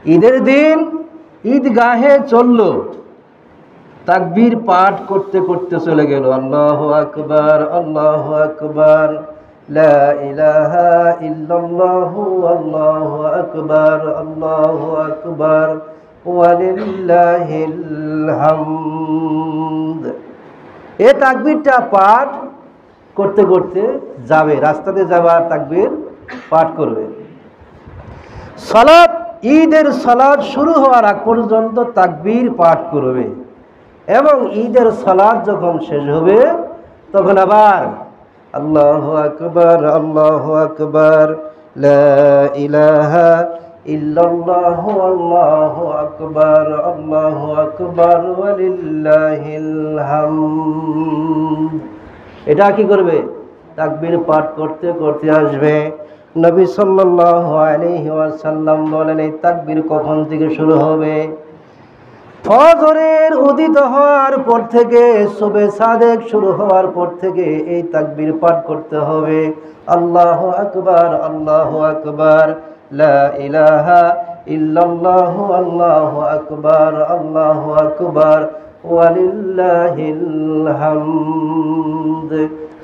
ঈদের দিন ঈদগাহে চলল, তাকবীর পাঠ করতে করতে চলে গেল, আল্লাহু আকবার, আল্লাহু আকবার, লা ইলাহা ইল্লাল্লাহু, আল্লাহু আকবার, আল্লাহু আকবার, ওয়ালিল্লাহিল হামদ। এই তাকবীরটা পাঠ করতে করতে যাবে, রাস্তাতে যাবার তাকবীর পাঠ করবে। সালাত, ঈদের সালাত শুরু হওয়ার আগ পর্যন্ত তাকবীর পাঠ করবে এবং ঈদের সালাত যখন শেষ হবে তখন আবার আল্লাহু আকবার, আল্লাহু আকবার, লা ইলাহা ইল্লাল্লাহু, আল্লাহু আকবার, আল্লাহু আকবার, ওয়ালিল্লাহিল হামদ। এটা কি করবে? তাকবীর পাঠ করতে করতে আসবে। নবী সাল্লাল্লাহু আলাইহি ওয়াসাল্লাম বলেন, এই তাকবীর কখন থেকে শুরু হবে? ফজরের উদিত হওয়ার পর থেকে, সুবহে সাদেক শুরু হওয়ার পর থেকে এই তাকবীর পাঠ করতে হবে। আল্লাহু আকবার, আল্লাহু আকবার, লা ইলাহা ইল্লাল্লাহু, আল্লাহু আকবার, আল্লাহু আকবার, ওয়ালিল্লাহিল হামদ।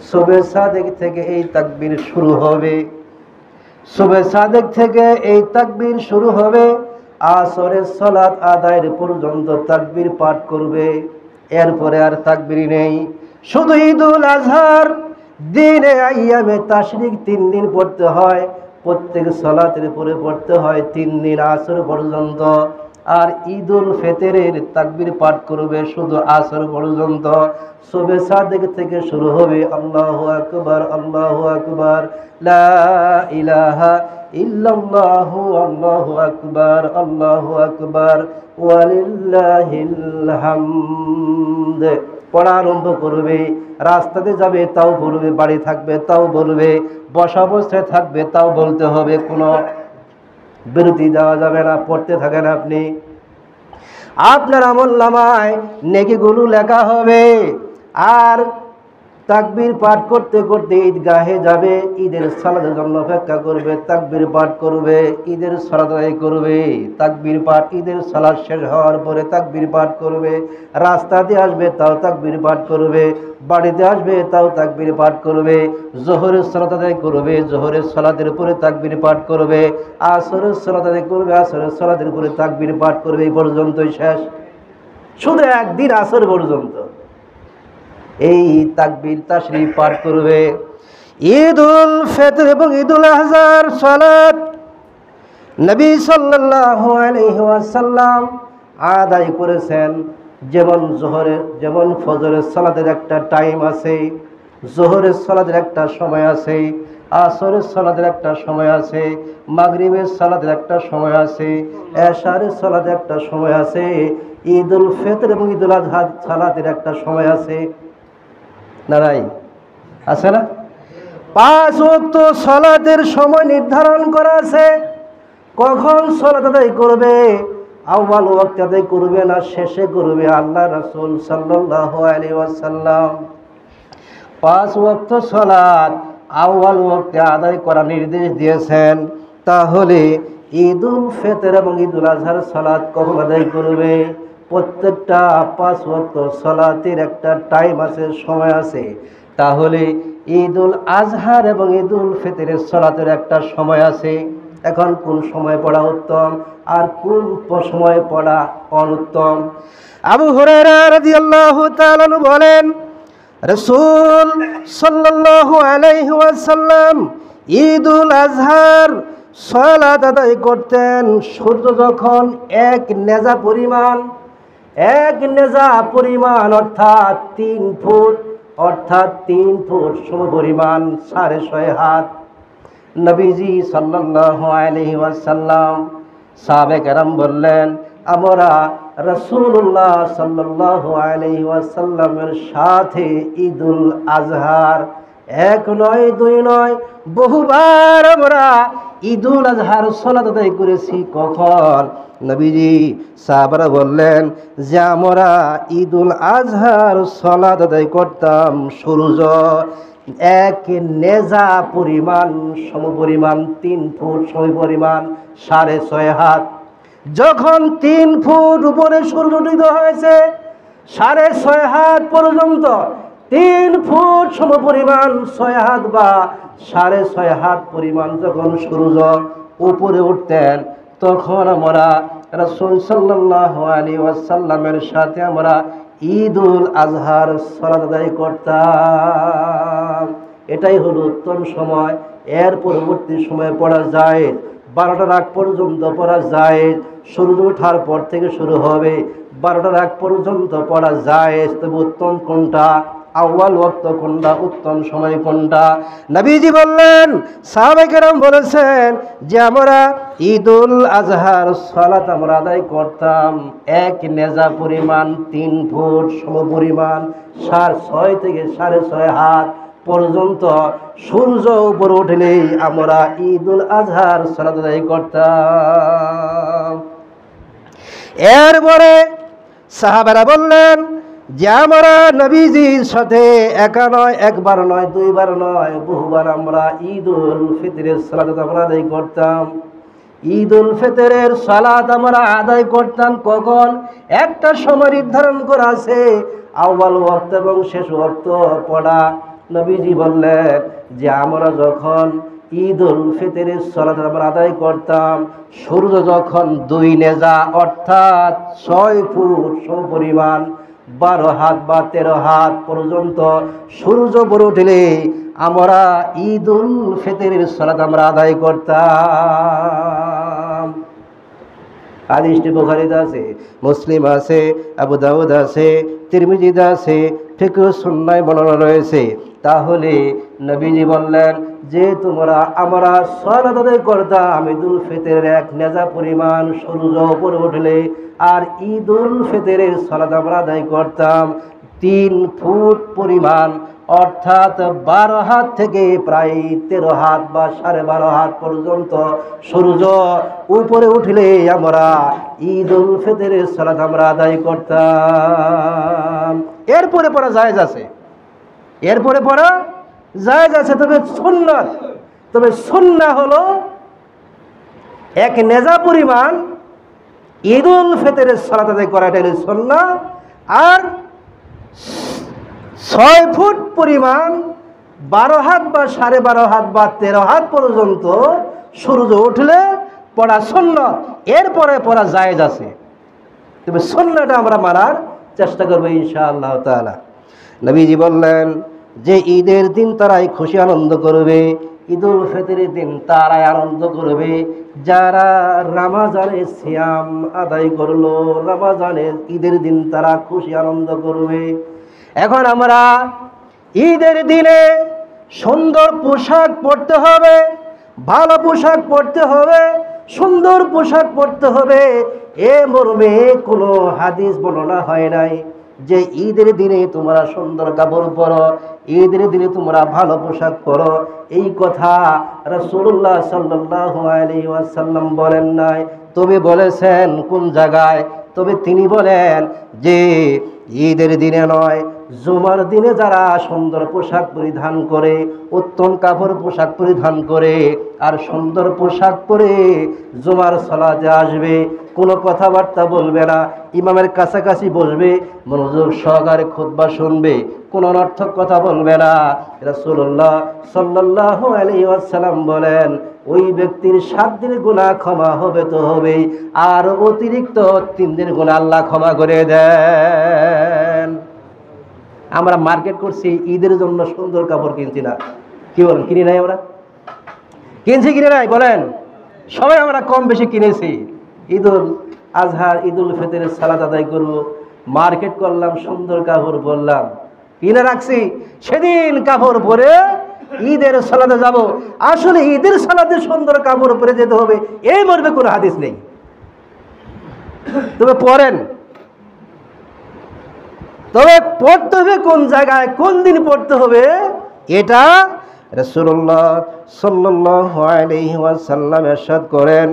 সুবহে সাদেক থেকে এই তাকবীর শুরু হবে। সুবহে সাদেক থেকে এই তাকবীর শুরু হবে, আসরের সালাত আদায়ের পর্যন্ত তাকবীর পাঠ করবে। এরপরে আর তাকবীর নেই। শুধু ঈদুল আজহার দিনে আইয়ামে তাশরিক 3 দিন পড়তে হয়, প্রত্যেক সালাতের পরে পড়তে হয় 3 দিন আসর পর্যন্ত। আর ঈদুল ফিতরের তাকবীর পাঠ করবে শুধু আসর পর্যন্ত। সুবহে সাদেক থেকে শুরু হবে আল্লাহু আকবার, আল্লাহু আকবার, লা ইলাহা ইল্লাল্লাহু, আল্লাহু আকবার, আল্লাহু আকবার, ওয়ালিল্লাহিল হামদ। পড়া আরম্ভ করবে, রাস্তাতে যাবে তাও বলবে, বাড়ি থাকবে তাও বলবে, বসা অবস্থায় থাকবে তাও বলতে হবে, কোনো বিরতি দেওয়া যাবে না। পড়তে থাকেন আপনি, আপনার আমলনামায় নেকিগুলো লেখা হবে। আর তাকবীর পাঠ করতে করতে ঈদগাহে যাবে, ঈদের সালাতের জন্য অপেক্ষা করবে, তাকবীর পাঠ করবে, ঈদের সালাত আদায় করবে, তাকবীর পাঠ, ঈদের সালাত শেষ হওয়ার পরে তাকবীর পাঠ করবে, রাস্তাতে আসবে তাও তাকবীর পাঠ করবে, বাড়িতে আসবে তাও তাকবীর পাঠ করবে, জোহরের সালাত আদায় করবে, জোহরের সালাতের পরে তাকবীর পাঠ করবে, আসরের সালাত আদায় করবে, আসরের সালাতের পরে তাকবীর পাঠ করবে। এই পর্যন্তই শেষ, শুধু একদিন আসর পর্যন্ত এই তাকবীর তাশরিফ পাঠ করবে। ঈদুল ফিতর এবং ঈদুল আজহার সালাত নবী সাল্লাল্লাহু আলাইহি ওয়াসাল্লাম আদায় করেছেন। যেমন ফজরের সালাতের একটা টাইম আছে, জোহরের সালাতের একটা সময় আছে, আসরের সালাতের একটা সময় আছে, মাগরিবের সালাতের একটা সময় আছে, এশারের সালাতের একটা সময় আছে, ঈদুল ফিতর এবং ঈদুল আজহা সালাতের একটা সময় আছে না? নাই, আছে না? 5 ওয়াক্ত সালাতের সময় নির্ধারণ করা আছে। কখন সালাত আদায় করবে? আউয়াল ওয়াক্তে আদায় করবে না শেষে করবে? আল্লাহ রাসূল সাল্লাল্লাহু আলাইহি ওয়াসাল্লাম 5 ওয়াক্ত সালাত আউয়াল ওয়াক্তে আদায় করার নির্দেশ দিয়েছেন। তাহলে ঈদুল ফিতর এবং ঈদুল আজহার সালাত কখন আদায় করবে? প্রত্যেকটা 5 ওয়াক্ত সালাতের একটা টাইম আছে, সময় আছে। তাহলে ঈদুল আজহার এবং ঈদুল ফিতরের সালাতের একটা সময় আছে। এখন কোন সময় পড়া উত্তম আর কোন সময় পড়া অনুত্তম? আবু হুরায়রা রাদিয়াল্লাহু তাআলা বলেন, রাসূল সাল্লাল্লাহু আলাইহি ওয়াসাল্লাম ঈদুল আজহার সালাত আদায় করতেন সূর্য যখন এক নেজা পরিমাণ অর্থাৎ 3 ফুট সমপরিমাণ 6.5 হাত। নবীজি সাল্লাল্লাহু আলাইহি ওয়াসাল্লাম সাহাবে কেরাম বললেন, আমরা রাসূলুল্লাহ সাল্লাল্লাহু আলাইহি ওয়াসাল্লামের সাথে ঈদুল আজহার 1 নয় 2 নয় বহুবার আমরা ঈদুল আজহার সালাত আদায় করেছি। কখন? নবীজি সাহাবারা বললেন যে আমরা ঈদুল আজহার সালাত আদায় করতাম সূর্য এক নেজা পরিমাণ সমপরিমাণ 3 ফুট সমপরিমাণ 6.5 হাত। যখন 3 ফুট উপরে সূর্য উদিত হয়েছে, 6.5 হাত পর্যন্ত, 3 ফুট সমপরিমাণ 6 হাত বা 6.5 হাত পরিমাণ যখন সূর্য উপরে উঠতেন, তখন আমরা রাসূল সাল্লাল্লাহু আলাইহি ওয়াসাল্লামের সাথে আমরা ঈদুল আজহার সালাত আদায় করতাম। এটাই হলো উত্তম সময়। এর পরবর্তী সময় পড়া যায় 12টার আগ পর্যন্ত পড়া যায়, সূর্য ওঠার পর থেকে শুরু হবে, 12টার আগ পর্যন্ত পড়া যায়। তবে উত্তম কোনটা, আউয়াল ওয়াক্ত কোনটা, উত্তম সময় কোনটা? নবীজি বললেন, সাহাবায়ে কেরাম বলেছেন যে আমরা ঈদুল আজহার সালাত আমরা আদায় করতাম 1 নেজা পরিমাণ, 3 ফুট সমপরিমাণ, 6.5 থেকে 6.5 হাত পর্যন্ত সূর্য উপরে উঠলেই আমরা ঈদুল আজহার সালাত আদায় করতাম। এরপরে সাহাবারা বললেন যে আমরা নবীজির সাথে একা নয়, একবার নয়, দুইবার নয়, বহুবার আমরা ঈদুল ফিতরের সালাত আমরা আদায় করতাম। ঈদুল ফিতরের সালাত আমরা আদায় করতাম কখন? একটা সময় নির্ধারণ করা আছে, আউয়াল ওয়াক্ত এবং শেষ ওয়াক্ত পড়া। নবীজি বললেন যে আমরা যখন ঈদুল ফিতরের সালাত আমরা আদায় করতাম, সূর্য যখন 2 নেজা অর্থাৎ 6 ফুট সমপরিমাণ, 12 হাত বা 13 হাত পর্যন্ত সূর্য উপরে উঠলে আমরা ঈদুল ফিতরের সালাত আমরা আদায় করতাম। হাদিসটি বুখারীতে আছে, মুসলিম আছে, আবু দাউদ আছে, তিরমিজিতে আছে, ফিকহ সুন্নায় বর্ণনা রয়েছে। তাহলে নবীজি বললেন যে আমরা সালাত আদায় করতাম ঈদুল ফিতরের 1 নেজা পরিমাণ সূর্য উপরে উঠলে, আর ঈদুল ফিতরের সালাত আমরা আদায় করতাম 3 ফুট পরিমাণ, অর্থাৎ 12 হাত থেকে প্রায় 13 হাত বা 12.5 হাত পর্যন্ত সূর্য উপরে উঠলে আমরা ঈদুল ফিতরের সালাত আমরা আদায় করতাম। এরপরে পড়া জায়েজ আছে, এরপরে পড়া জায়েজ আছে, তবে সুন্নাত। তবে সুন্নাহ হলো 1 নেজা পরিমাণ ঈদুল ফিতরের সালাত আদায় করা, এটা হলো সুন্নাহ। আর 6 ফুট পরিমাণ 12 হাত বা 12.5 হাত বা 13 হাত পর্যন্ত সূর্য উঠলে পড়া সুন্নাত। এরপরে পড়া জায়েজ আছে, তবে সুন্নাহটা আমরা মানার চেষ্টা করব ইনশাআল্লাহ তাআলা। নবীজি বললেন যে ঈদের দিন তারাই খুশি আনন্দ করবে, ঈদুল ফিতরের দিন তারাই আনন্দ করবে যারা রমজানের সিয়াম আদায় করলো, রমজানের ঈদের দিন তারা খুশি আনন্দ করবে। এখন আমরা ঈদের দিনে সুন্দর পোশাক পরতে হবে, ভালো পোশাক পরতে হবে, সুন্দর পোশাক পরতে হবে। এ মর্মে কোনো হাদিস বর্ণনা হয় নাই যে ঈদের দিনে তোমরা সুন্দর কাপড় পরো, ঈদের দিনে তোমরা ভালো পোশাক পরো। এই কথা রাসূলুল্লাহ সাল্লাল্লাহু আলাইহি ওয়াসাল্লাম বলেন নাই। তবে বলেছেন কোন জায়গায়? তবে তিনি বলেন যে ঈদের দিনে নয়, জুমার দিনে যারা সুন্দর পোশাক পরিধান করে, উত্তম কাপড় পোশাক পরিধান করে আর সুন্দর পোশাক পরে জুমার সালাতে আসবে, কোনো কথাবার্তা বলবে না, ইমামের কাছাকাছি বসবে, মনোযোগ সহকারে খুতবা শুনবে, কোনো অনর্থক কথা বলবে না। রাসূলুল্লাহ সাল্লাল্লাহু আলাইহি ওয়াসাল্লাম বলেন ওই ব্যক্তির 7 দিনের গুনাহ ক্ষমা হবে তো হবেই, আর অতিরিক্ত 3 দিনের গুনাহ আল্লাহ ক্ষমা করে দেন। আমরা মার্কেট করছি ঈদের জন্য সুন্দর কাপড় কিনছি না, কি বলেন? কিনি নাই? আমরা কিনছি কিনে নাই বলেন? সবাই আমরা কম বেশি কিনেছি। ঈদুল আজহার ঈদুল ফিতরের সালাত আদায় করব, মার্কেট করলাম, সুন্দর কাপড় পরলাম, কিনে রাখছি, সেদিন কাপড় পরে ঈদের সালাতে যাব। আসলে ঈদের সালাতে সুন্দর কাপড় পরে যেতে হবে এই মর্মে কোনো হাদিস নেই। তবে পড়েন, তবে পড়তে হবে কোন জায়গায়, কোন দিন পড়তে হবে, এটা রাসূলুল্লাহ সাল্লাল্লাহু আলাইহি ওয়াসাল্লাম ইরশাদ করেন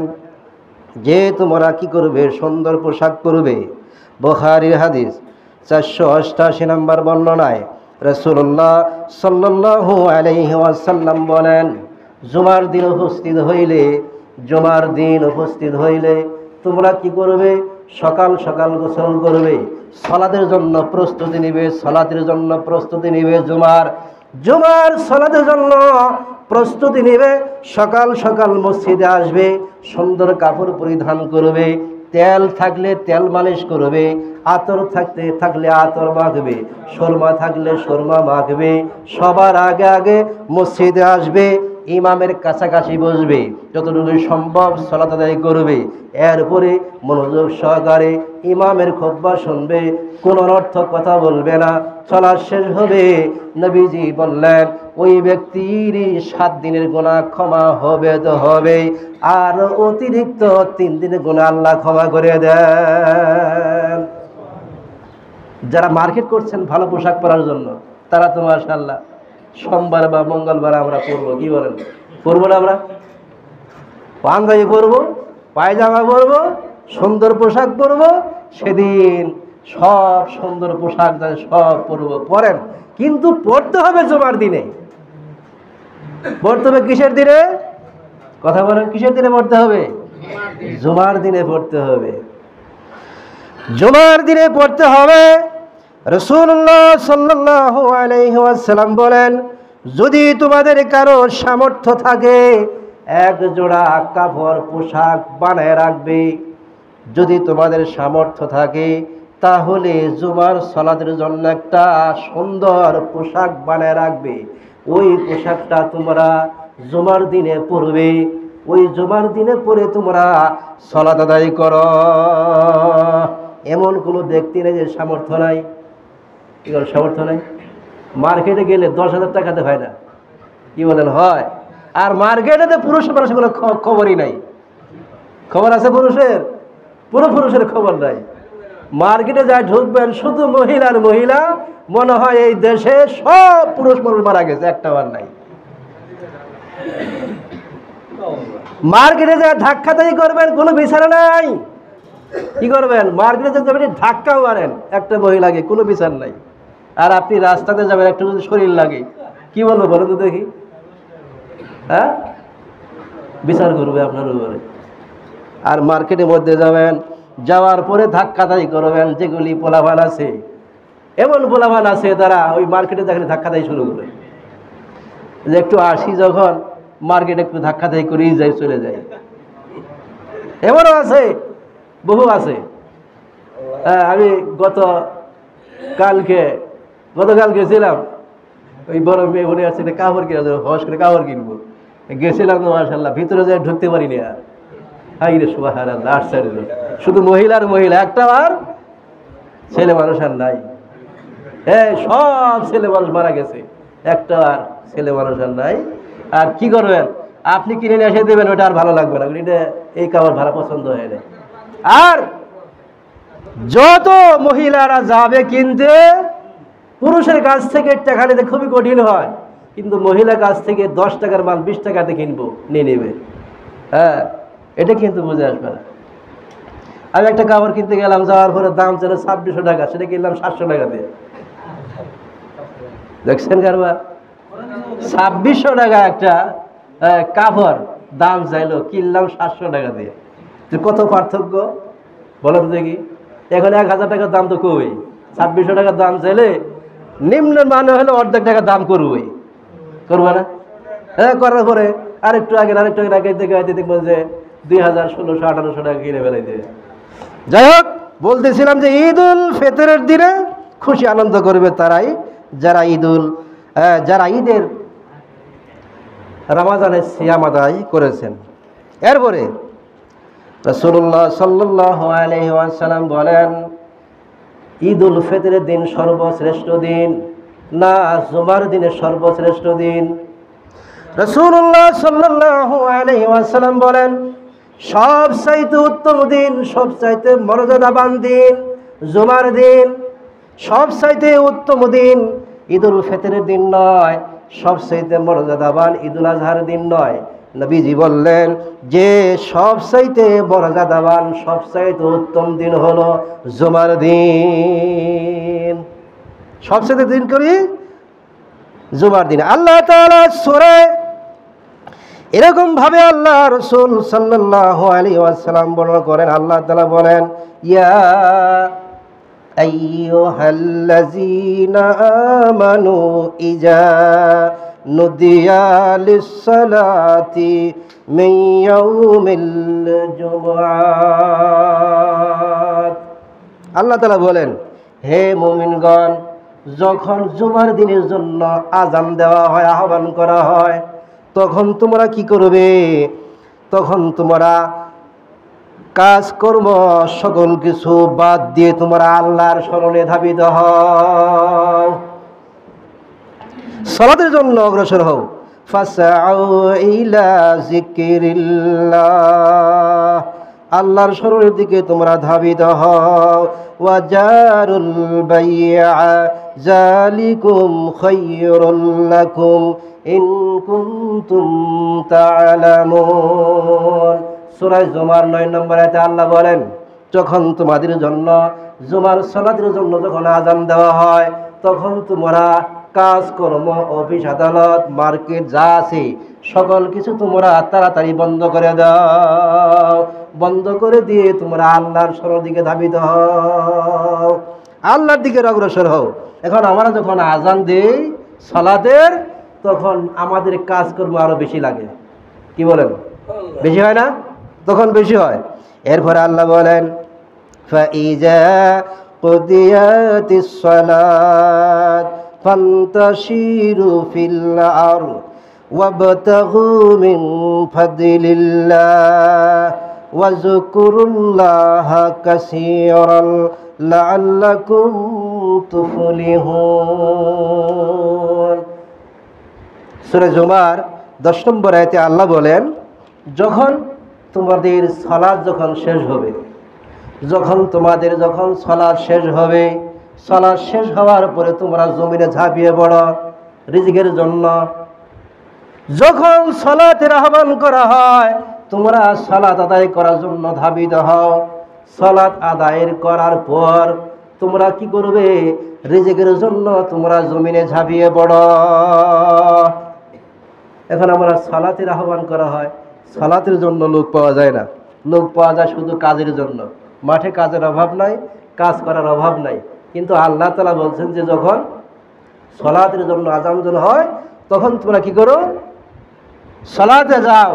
যে তোমরা কি করবে? সুন্দর পোশাক পরবে। বুখারীর হাদিস 488 নম্বর বর্ণনায় রাসূলুল্লাহ সাল্লাল্লাহু আলাইহি ওয়াসাল্লাম বলেন জুমার দিন উপস্থিত হইলে তোমরা কি করবে? সকাল সকাল গোসল করবে, সালাতের জন্য প্রস্তুতি নিবে, সালাতের জন্য প্রস্তুতি নিবে, জুমার সালাতের জন্য প্রস্তুতি নিবে। সকাল সকাল মসজিদে আসবে, সুন্দর কাপড় পরিধান করবে, তেল থাকলে তেল মালিশ করবে, আতর থাকলে আতর মাখবে, সুরমা থাকলে সুরমা মাখবে। সবার আগে আগে মসজিদে আসবে, ইমামের কাছাকাছি বসবে, যতটুকু সম্ভব সালাত আদায় করবে। এরপরে মনোযোগ সহকারে ইমামের খুতবা শুনবে, কোনো অনর্থক কথা বলবে না। সালাত শেষ হবে, নবীজি বললেন ওই ব্যক্তির 7 দিনের গুনাহ ক্ষমা হবে তো হবে, আর অতিরিক্ত 3 দিনের গুনাহ আল্লাহ ক্ষমা করে দেন। যারা মার্কেট করছেন ভালো পোশাক পরার জন্য, তারা তো মাশাআল্লাহ সোমবার বা মঙ্গলবার আমরা পরবো, কি বলেন, পরবো না? আমরা পাঞ্জাবি পরবো, পায়জামা পরবো, সুন্দর পোশাক পরবো, সেদিন সব সুন্দর পোশাক সব পরবো। পরেন, কিন্তু পড়তে হবে জুমার দিনে। পড়তে হবে কিসের দিনে? কথা বলেন, কিসের দিনে পড়তে হবে? জুমার দিনে পড়তে হবে, জুমার দিনে পড়তে হবে। রাসূলুল্লাহ সাল্লাল্লাহু আলাইহি ওয়াসাল্লাম বলেন, যদি তোমাদের কারো সামর্থ্য থাকে এক জোড়া কাপড় পোশাক বানায় রাখবে। যদি তোমাদের সামর্থ্য থাকে তাহলে জুমার সালাতের জন্য একটা সুন্দর পোশাক বানায় রাখবে। ওই পোশাকটা তোমরা জুমার দিনে পরবে, ওই জুমার দিনে পরে তোমরা সালাত আদায় করো। এমন কোনো ব্যক্তি নেই যে সামর্থ্য নাই, কি বল, সামর্থ্য নাই। মার্কেটে গেলে 10,000 টাকাতে হয় না, কি বলেন, হয়? আর মার্কেটে পুরুষ মানুষের কোনো খবরই নাই। খবর আছে পুরুষের? পুরুষের খবর নাই। মার্কেটে যায় ঢুকবেন, শুধু মহিলার মহিলা, মনে হয় এই দেশে সব পুরুষ মানুষ মারা গেছে, একটা বার নাই। মার্কেটে যায় ধাক্কাধাক্কি করবেন, কোনো বিচার নাই। কি করবেন? মার্কেটে যাবেন, ধাক্কা মারেন একটা মহিলাকে, কোনো বিচার নাই। আর আপনি রাস্তাতে যাবেন, একটু যদি শরীর লাগে, কি বলবো বলেন তো দেখি? হ্যাঁ, বিচার করবে আপনার উপরে। আর মার্কেটের মধ্যে যাবেন, যাওয়ার পরে ধাক্কাধাক্কি করবেন। যেগুলি পোলাপান আছে, এমন পোলাপান আছে তারা ওই মার্কেটে দেখলে ধাক্কাধাক্কি শুরু করে, যে একটু আসি যখন মার্কেটে একটু ধাক্কাধাক্কি করেই যায়, চলে যায়। এমনও আছে, বহু আছে। আমি গতকালকে ছিলাম, ওই বড় মেয়ে বলে আসছে কাপড় কিনা, হস করে কাপড় কিনবো গেছিলাম, তো মাশাআল্লাহ ভিতরে যায় ঢুকতে পারিনি। আর হাই রে সুবহানাল্লাহ, আশ্চর্য, শুধু মহিলার মহিলা, একটা আর ছেলে মানুষ আর নাই। সব ছেলে মানুষ মারা গেছে, একটা আর ছেলে মানুষ আর নাই। আর কি করবেন? আপনি কিনে নিয়ে এসে দেবেন, ওটা আর ভালো লাগবে না, এটা এই কাপড় ভালো পছন্দ হয়ে যায়। আর যত মহিলারা যাবে কিনতে, পুরুষের কাছ থেকে টাকা নিতে খুবই কঠিন হয়, কিন্তু মহিলার কাছ থেকে 10 টাকার মাল 20 টাকাতে কিনবো, নিয়ে নেবে। হ্যাঁ, এটা কিন্তু বুঝে আসবে না। আমি একটা কাপড় কিনতে গেলাম, যাওয়ার পরে দাম ছিল 2600 টাকা, সেটা কিনলাম 700 টাকা দিয়ে। দেখছেন কারবার? 2600 টাকা একটা কাপড় দাম চাইলো, কিনলাম 700 টাকা দিয়ে। কত পার্থক্য বলো তো দেখি। এখন 1000 টাকার দাম তো কই, 2600 টাকার দাম চাইলে নিম্ন মানে হলে অর্ধেক টাকা দাম করবই, করবো না? করার পরে আরেকটু আগে দেখবো যে 2000, 1600, 1800 টাকা কিনে ফেলাই দেবে। যাই হোক, বলতেছিলাম যে ঈদ উল ফিতরের দিনে খুশি আনন্দ করবে তারাই, যারা ঈদের রমজানের সিয়াম আদায় করেছেন। এরপরে রাসূলুল্লাহ সাল্লাল্লাহু আলাইহি ওয়াসাল্লাম বলেন, ঈদ উল ফিতরের দিন সর্বশ্রেষ্ঠ দিন না জুমার দিনের সর্বশ্রেষ্ঠ দিন? রাসূলুল্লাহ সাল্লাল্লাহু আলাইহি ওয়াসাল্লাম বলেন, সবচাইতে উত্তম দিন, সবচাইতে মর্যাদাবান দিন জুমার দিন। সবচাইতে উত্তম দিন ঈদ উল ফিতরের দিন নয়, সবচাইতে মর্যাদাবান ঈদুল আজহার দিন নয়। নবীজি বললেন যে সবচাইতে মর্যাদাবান, সবচাইতে উত্তম দিন হলো জুমার দিন। সবচাইতে দিন করি জুমার দিন। আল্লাহ তাআলা সূরা এরকম ভাবে আল্লাহ রাসূল সাল্লাল্লাহু আলাইহি ওয়াসাল্লাম বর্ণনা করেন, আল্লাহ তাআলা বলেন, ইয়া আইয়ুহাল্লাযীনা আমানু ইজা নুদিয়া লিস-সালাতি মিন ইয়াউমিল জুমআত। আল্লাহ তাআলা বলেন, হে মুমিনগণ, যখন জুমার দিনের জন্য আযান দেওয়া হয়, আহ্বান করা হয়, তখন তোমরা কি করবে? তখন তোমরা কাজকর্ম সকল কিছু বাদ দিয়ে তোমরা আল্লাহর স্মরণে ধাবিত হও, সালাতের জন্য অগ্রসর হও। ফাসআউ ইলা যিকরিল্লাহ, আল্লাহর স্মরণের দিকে তোমরা ধাবিত হও। ওয়াজারুল বাইআ যালিকুম খায়রুল লাকুম ইন কুনতুম তা'লামুন। সূরা জুমার 9 নম্বর আয়াতে আল্লাহ বলেন, যখন তোমাদের জন্য জুমার সালাতের জন্য যখন আযান দেওয়া হয়, তখন তোমরা কাজকর্ম, অফিস আদালত, মার্কেট যা আছে সকল কিছু তোমরা তাড়াতাড়ি বন্ধ করে দাও। বন্ধ করে দিয়ে তোমরা আল্লাহর স্মরণের দিকে ধাবিত হও, আল্লাহর দিকে অগ্রসর হও। এখন আমরা যখন আযান দেই সালাতের, তখন আমাদের কাজকর্ম আরো বেশি লাগে। কি বলেন? বেশি হয় না? তখন বেশি হয়। এরপরে আল্লাহ বলেন, ফাইজা কুদিয়াতিস সালাত ফান্তাশিরু ফিল আরদ ওয়াবতাগু মিন ফাদলিল্লাহ ওয়াজকুরুল্লাহা কাসীরান লাআল্লাকুম তুফলিহুন। সূরা জুমার 10 নম্বর আয়াতে আল্লাহ বলেন, যখন তোমাদের সালাত যখন শেষ হবে, যখন সালাত শেষ হবে, সালাত শেষ হওয়ার পরে তোমরা জমিনে ঝাঁপিয়ে পড়ো রিজিকের জন্য। যখন সালাতের আহ্বান করা হয়, তোমরা সালাত আদায় করার জন্য ধাবিত হও। সালাত আদায়ের করার পর তোমরা কি করবে? রিজিকের জন্য তোমরা জমিনে ঝাঁপিয়ে পড়ো। এখন আমরা সালাতের আহ্বান করা হয়, সালাতের জন্য লোক পাওয়া যায় না, লোক পাওয়া যায় শুধু কাজের জন্য। মাঠে কাজের অভাব নাই, কাজ করার অভাব নাই, কিন্তু আল্লাহ তাআলা বলছেন যে যখন সালাতের জন্য আযান হয়, তখন তোমরা কি করো? সালাতে যাও।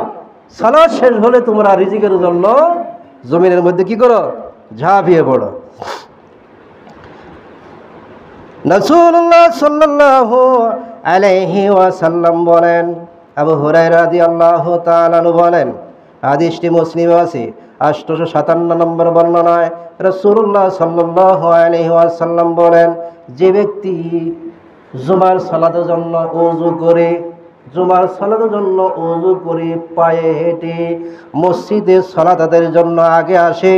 সালাত শেষ হলে তোমরা রিজিকের জন্য জমিনের মধ্যে কি করো? ঝাঁপিয়ে পড়ো। রাসূলুল্লাহ সাল্লাল্লাহু আলাইহি ওয়াসাল্লাম বলেন, আবু হুরায়রা রাদিয়াল্লাহু তাআলা আনহু বলেন, হাদিসটি মুসলিমে আছে, 857 নম্বর বর্ণনায় রাসূলুল্লাহ সাল্লাল্লাহু আলাইহি ওয়াসাল্লাম বলেন, যে ব্যক্তি জুমার সালাতের জন্য ওযু করে, জুমার সালাতের জন্য ওযু করে পায়ে হেঁটে মসজিদে সালাত আদায়ের জন্য আগে আসে,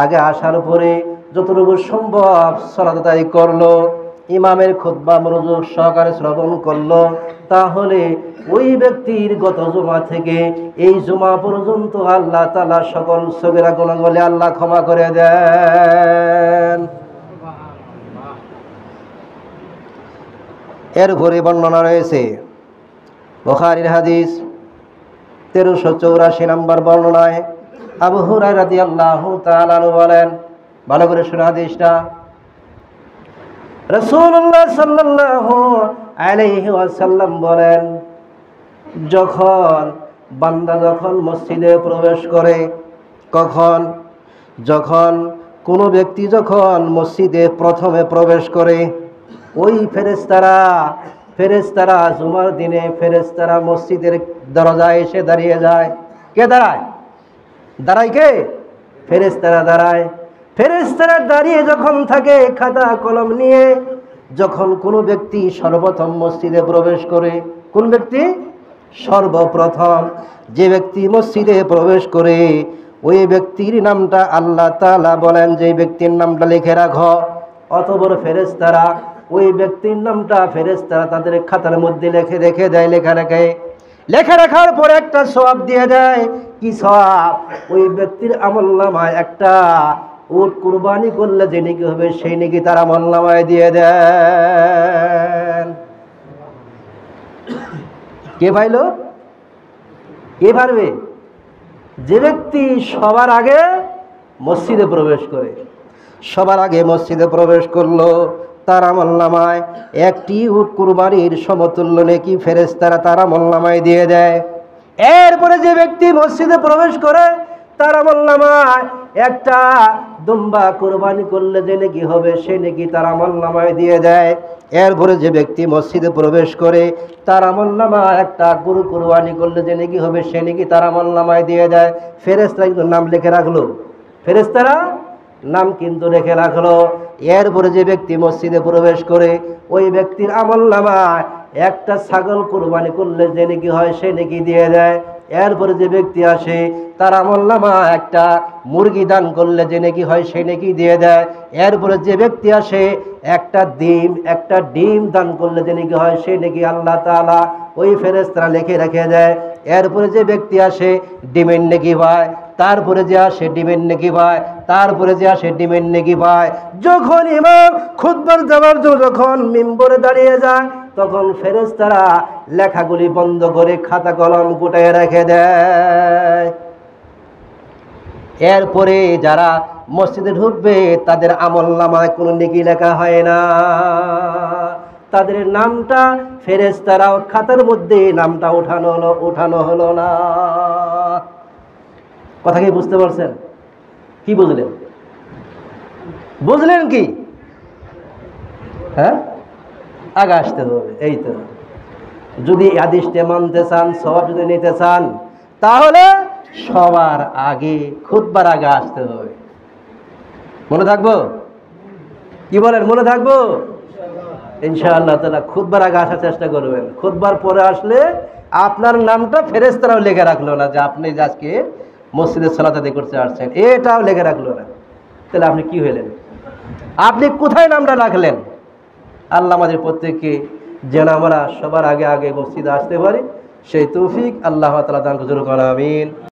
আগে আসার পরে যতটুকু সম্ভব সালাত আদায় করলো, ইমামের খুতবা মনোযোগ সহকারে শ্রবণ করলো, তাহলে ওই ব্যক্তির গত জুমা থেকে এই জুমা পর্যন্ত আল্লাহ তাআলা সকল সগীরা গুনাহগুলি আল্লাহ ক্ষমা করে দেন। এরপরে বর্ণনা রয়েছে বুখারীর হাদিস 1384 নম্বর বর্ণনায় আবু হুরায়রা রাদিয়াল্লাহু তাআলা আনহু বলেন, ভালো করে শুনে হাদিসটা, রাসূলুল্লাহ সাল্লাল্লাহু আলাইহি ওয়াসাল্লাম বলেন, বান্দা যখন মসজিদে প্রবেশ করে, যখন কোনো ব্যক্তি যখন মসজিদে প্রথমে প্রবেশ করে, ওই ফেরেশতারা জুমার দিনে ফেরেশতারা মসজিদের দরজায় এসে দাঁড়িয়ে যায়। কে দাঁড়ায়? কে? ফেরেশতারা দাঁড়ায়। ফেরেশতারা দাঁড়িয়ে যখন থাকে খাতা কলম নিয়ে, যখন কোনো ব্যক্তি সর্বপ্রথম মসজিদে প্রবেশ করে, কোন ব্যক্তি? সর্বপ্রথম যে ব্যক্তি মসজিদে প্রবেশ করে, ওই ব্যক্তির নামটা আল্লাহ তাআলা বলেন যে ব্যক্তির নামটা লিখে রাখো। অতঃপর ফেরেশতারা ওই ব্যক্তির নামটা ফেরেশতারা তাদের খাতার মধ্যে রেখে দেয়, লেখা রাখার পরে একটা সওয়াব দিয়ে দেয়। কি সওয়াব? ওই ব্যক্তির আমলনামায় একটা উট কুরবানি করলে যে নেকি হবে, সেই নেকি তার আমলনামায় দিয়ে দেন। কে পাইল? কে পারবে? যে ব্যক্তি সবার আগে মসজিদে প্রবেশ করে, সবার আগে মসজিদে প্রবেশ করলো, তার আমলনামায় একটি উট কুরবানির সমতুল্য নেকি ফেরেশতারা তার আমলনামায় দিয়ে দেয়। এরপরে যে ব্যক্তি মসজিদে প্রবেশ করে, তার আমলনামায় একটা দুম্বা কুরবানি করলে যে নেকি হবে সে নেকি তার আমলনামায় দিয়ে দেয়। এরপরে যে ব্যক্তি মসজিদে প্রবেশ করে, তার আমলনামায় একটা গরু কুরবানি করলে যে নেকি হবে সে নেকি তার আমলনামায় দিয়ে দেয়। ফেরেশতারা কিন্তু নাম লিখে রাখলো, ফেরেশতারা নাম কিন্তু রেখে রাখলো। এরপরে যে ব্যক্তি মসজিদে প্রবেশ করে, ওই ব্যক্তির আমলনামায় একটা ছাগল কুরবানি করলে যে নেকি হয় সে নেকি দিয়ে দেয়। এরপরে যে ব্যক্তি আসে, তার আমলনামায় একটা মুরগি দান করলে যে নেকি হয় সে নেকি দিয়ে দেয়। এরপরে যে ব্যক্তি আসে, একটা ডিম দান করলে যে নেকি হয় সে নেকি আল্লাহ তাআলা ওই ফেরেশতারা লিখে রেখে দেয়। এরপরে যে ব্যক্তি আসে ডিমের নেকি পায়, তারপরে যে আসে ডিমের নেকি পায়, তারপরে যে আসে ডিমের নেকি পায়। যখন ইমাম খুতবা দেওয়ার জন্য যখন মিম্বরে দাঁড়িয়ে যায়, তখন ফেরেশতারা লেখাগুলি বন্ধ করে খাতা কলম গুটায় রেখে দেয়। এরপরে যারা মসজিদে ঢুকবে তাদের আমলনামায় কোনো নেকি লেখা হয় না, তাদের নামটা ফেরেশতারা খাতার মধ্যে নামটা উঠানো হলো না। কথা কি বুঝতে পারছেন? কি বুঝলেন? বুঝলেন কি? হ্যাঁ, আগে আসতে হবে। এই তো, যদি হাদিসটা মানতে চান, সওয়াব যদি নিতে চান, তাহলে সবার আগে খুতবার আগে আসতে হবে। মনে থাকবো? কি বলেন, মনে থাকবো? ইনশাআল্লাহ তাআলা খুতবার আগে আসার চেষ্টা করবেন। খুতবার পরে আসলে আপনার নামটা ফেরেশতারাও লেখে রাখলো না যে আপনি আজকে মসজিদে সালাত আদায় করতে আসছেন, এটাও লেখে রাখলো না। তাহলে আপনি কি হইলেন? আপনি কোথায় নামটা রাখলেন? আল্লাহ আমাদের প্রত্যেককে যেন আমরা সবার আগে আগে মসজিদে আসতে পারি সেই তৌফিক আল্লাহ তাআলা দান করুন। আমিন।